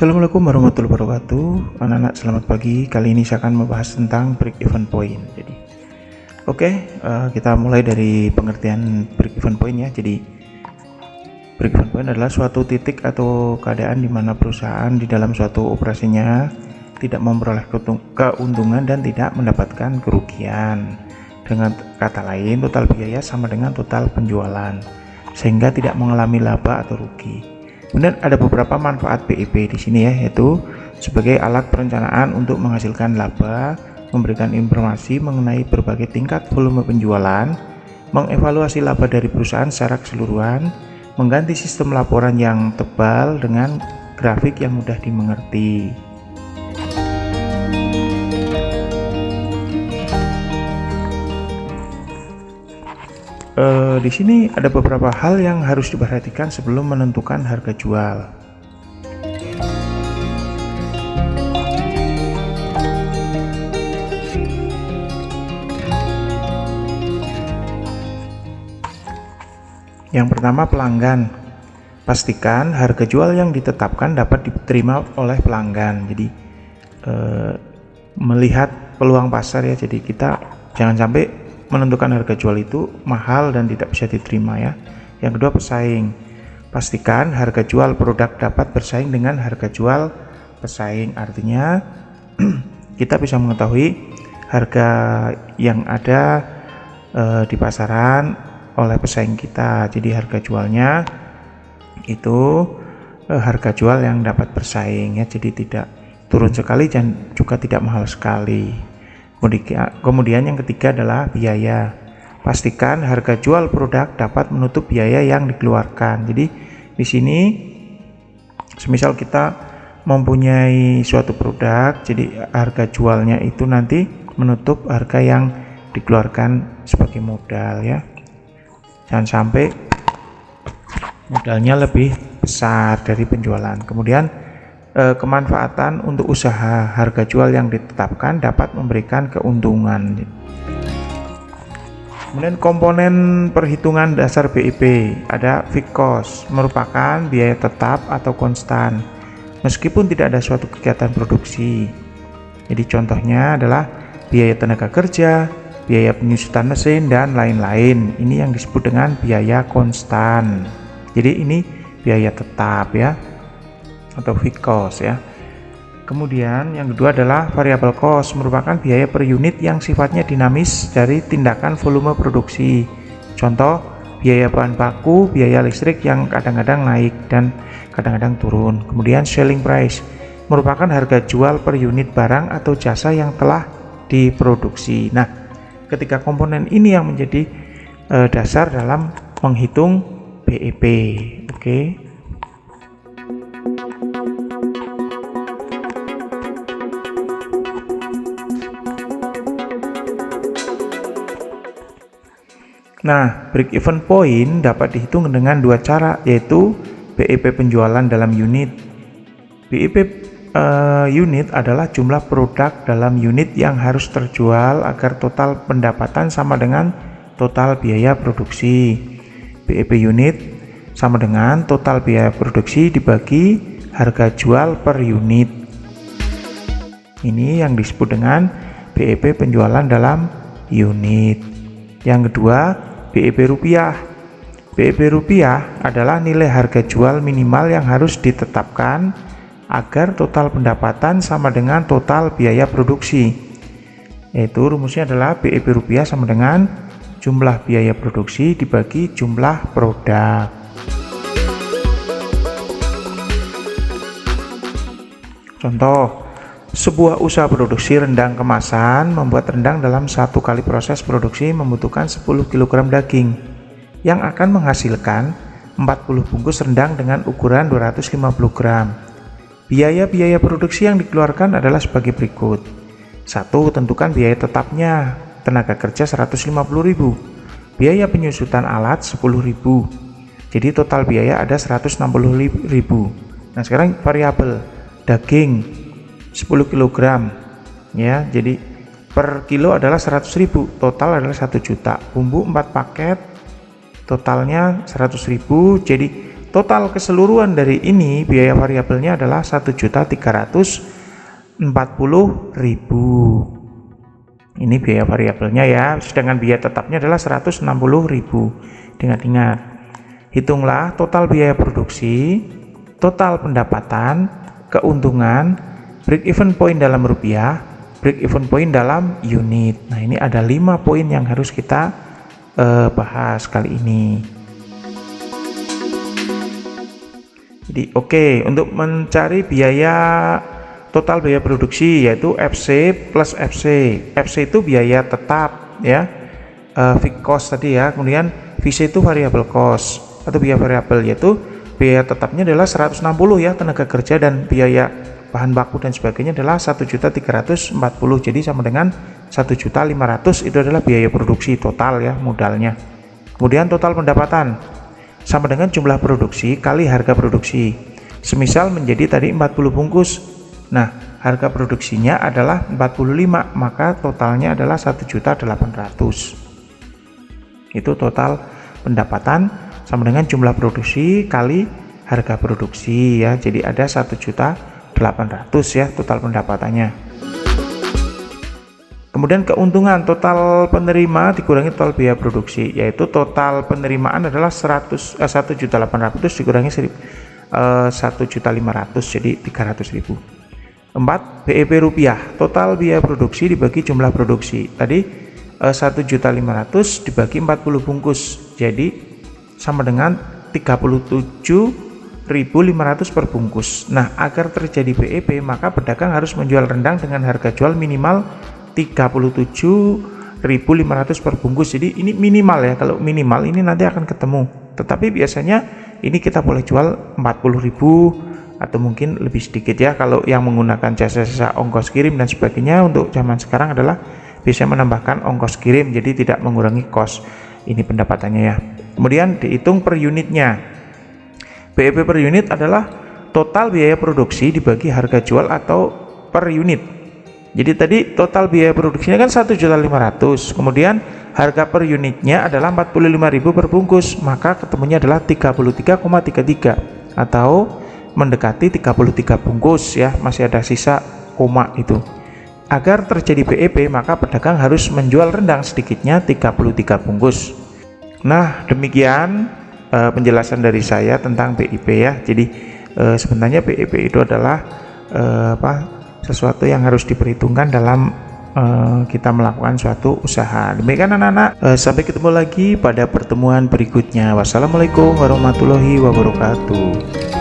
Assalamualaikum warahmatullahi wabarakatuh. Anak-anak selamat pagi. Kali ini saya akan membahas tentang break even point. Kita mulai dari pengertian break even point ya. Jadi break even point adalah suatu titik atau keadaan di mana perusahaan di dalam suatu operasinya tidak memperoleh keuntungan dan tidak mendapatkan kerugian. Dengan kata lain, total biaya sama dengan total penjualan, sehingga tidak mengalami laba atau rugi. Kemudian ada beberapa manfaat BEP di sini ya, yaitu sebagai alat perencanaan untuk menghasilkan laba, memberikan informasi mengenai berbagai tingkat volume penjualan, mengevaluasi laba dari perusahaan secara keseluruhan, mengganti sistem laporan yang tebal dengan grafik yang mudah dimengerti. Di sini ada beberapa hal yang harus diperhatikan sebelum menentukan harga jual. Yang pertama, pelanggan. Pastikan harga jual yang ditetapkan dapat diterima oleh pelanggan. Jadi melihat peluang pasar ya. Jadi kita jangan sampai menentukan harga jual itu mahal dan tidak bisa diterima ya. Yang kedua, pesaing. Pastikan harga jual produk dapat bersaing dengan harga jual pesaing. Artinya kita bisa mengetahui harga yang ada di pasaran oleh pesaing kita. Jadi harga jualnya itu harga jual yang dapat bersaing ya. Jadi tidak turun sekali dan juga tidak mahal sekali. Kemudian yang ketiga adalah biaya. Pastikan harga jual produk dapat menutup biaya yang dikeluarkan. Jadi di sini semisal kita mempunyai suatu produk, jadi harga jualnya itu nanti menutup harga yang dikeluarkan sebagai modal ya. Jangan sampai modalnya lebih besar dari penjualan. Kemudian kemanfaatan untuk usaha, harga jual yang ditetapkan dapat memberikan keuntungan. Kemudian komponen perhitungan dasar BEP, ada fixed cost, merupakan biaya tetap atau konstan meskipun tidak ada suatu kegiatan produksi. Jadi contohnya adalah biaya tenaga kerja, biaya penyusutan mesin, dan lain-lain. Ini yang disebut dengan biaya konstan. Jadi ini biaya tetap ya, atau fixed cost ya. Kemudian yang kedua adalah variable cost, merupakan biaya per unit yang sifatnya dinamis dari tindakan volume produksi. Contoh, biaya bahan baku, biaya listrik yang kadang-kadang naik dan kadang-kadang turun. Kemudian selling price, merupakan harga jual per unit barang atau jasa yang telah diproduksi. Nah, ketika komponen ini yang menjadi dasar dalam menghitung BEP. Oke. Nah, break even point dapat dihitung dengan dua cara, yaitu BEP penjualan dalam unit. BEP unit adalah jumlah produk dalam unit yang harus terjual agar total pendapatan sama dengan total biaya produksi. BEP unit sama dengan total biaya produksi dibagi harga jual per unit. Ini yang disebut dengan BEP penjualan dalam unit. Yang kedua, BEP rupiah. BEP rupiah adalah nilai harga jual minimal yang harus ditetapkan agar total pendapatan sama dengan total biaya produksi. Yaitu rumusnya adalah BEP rupiah sama dengan jumlah biaya produksi dibagi jumlah produk. Contoh, sebuah usaha produksi rendang kemasan membuat rendang dalam satu kali proses produksi membutuhkan 10 kg daging yang akan menghasilkan 40 bungkus rendang dengan ukuran 250 gram. Biaya-biaya produksi yang dikeluarkan adalah sebagai berikut. 1. Tentukan biaya tetapnya, tenaga kerja 150.000, biaya penyusutan alat 10.000. Jadi total biaya ada 160.000. Nah, sekarang variabel daging 10 kg ya, jadi per kilo adalah 100.000, total adalah 1 juta. Bumbu 4 paket totalnya 100.000, jadi total keseluruhan dari ini biaya variabelnya adalah 1.340.000. Ini biaya variabelnya ya, sedangkan biaya tetapnya adalah 160.000. Ingat-ingat, hitunglah total biaya produksi, total pendapatan, keuntungan, break even point dalam rupiah, break even point dalam unit. Nah, ini ada 5 poin yang harus kita bahas kali ini. Jadi oke, untuk mencari biaya total biaya produksi yaitu FC plus FC. FC itu biaya tetap ya, fixed cost tadi ya. Kemudian VC itu variable cost atau biaya variabel, yaitu biaya tetapnya adalah 160 ya, tenaga kerja dan biaya bahan baku dan sebagainya adalah 1.340.000. Jadi sama dengan 1.500.000 itu adalah biaya produksi total ya, modalnya. Kemudian total pendapatan sama dengan jumlah produksi kali harga produksi. Semisal menjadi tadi 40 bungkus. Nah, harga produksinya adalah 45, maka totalnya adalah 1.800.000. Itu total pendapatan sama dengan jumlah produksi kali harga produksi ya. Jadi ada 1.800.000 ya total pendapatannya. Kemudian keuntungan, total penerima dikurangi total biaya produksi, yaitu total penerimaan adalah 1.800.000 dikurangi 1.500.000, jadi 300.000. 4. BEP rupiah, total biaya produksi dibagi jumlah produksi. Tadi 1.500.000 dibagi 40 bungkus, jadi sama dengan 37.500 per bungkus. Nah, agar terjadi BEP maka pedagang harus menjual rendang dengan harga jual minimal 37.500 per bungkus. Jadi ini minimal ya, kalau minimal ini nanti akan ketemu. Tetapi biasanya ini kita boleh jual 40.000 atau mungkin lebih sedikit ya, kalau yang menggunakan jasa-jasa ongkos kirim dan sebagainya. Untuk zaman sekarang adalah bisa menambahkan ongkos kirim, jadi tidak mengurangi kos. Ini pendapatannya ya. Kemudian dihitung per unitnya. BEP per unit adalah total biaya produksi dibagi harga jual atau per unit. Jadi tadi total biaya produksinya kan 1.500.000, kemudian harga per unitnya adalah 45.000 per bungkus, maka ketemunya adalah 33,33 atau mendekati 33 bungkus ya, masih ada sisa koma itu. Agar terjadi BEP maka pedagang harus menjual rendang sedikitnya 33 bungkus. Nah, demikian penjelasan dari saya tentang BEP ya. Jadi sebenarnya BEP itu adalah sesuatu yang harus diperhitungkan dalam kita melakukan suatu usaha. Demikian anak-anak, sampai ketemu lagi pada pertemuan berikutnya. Wassalamualaikum warahmatullahi wabarakatuh.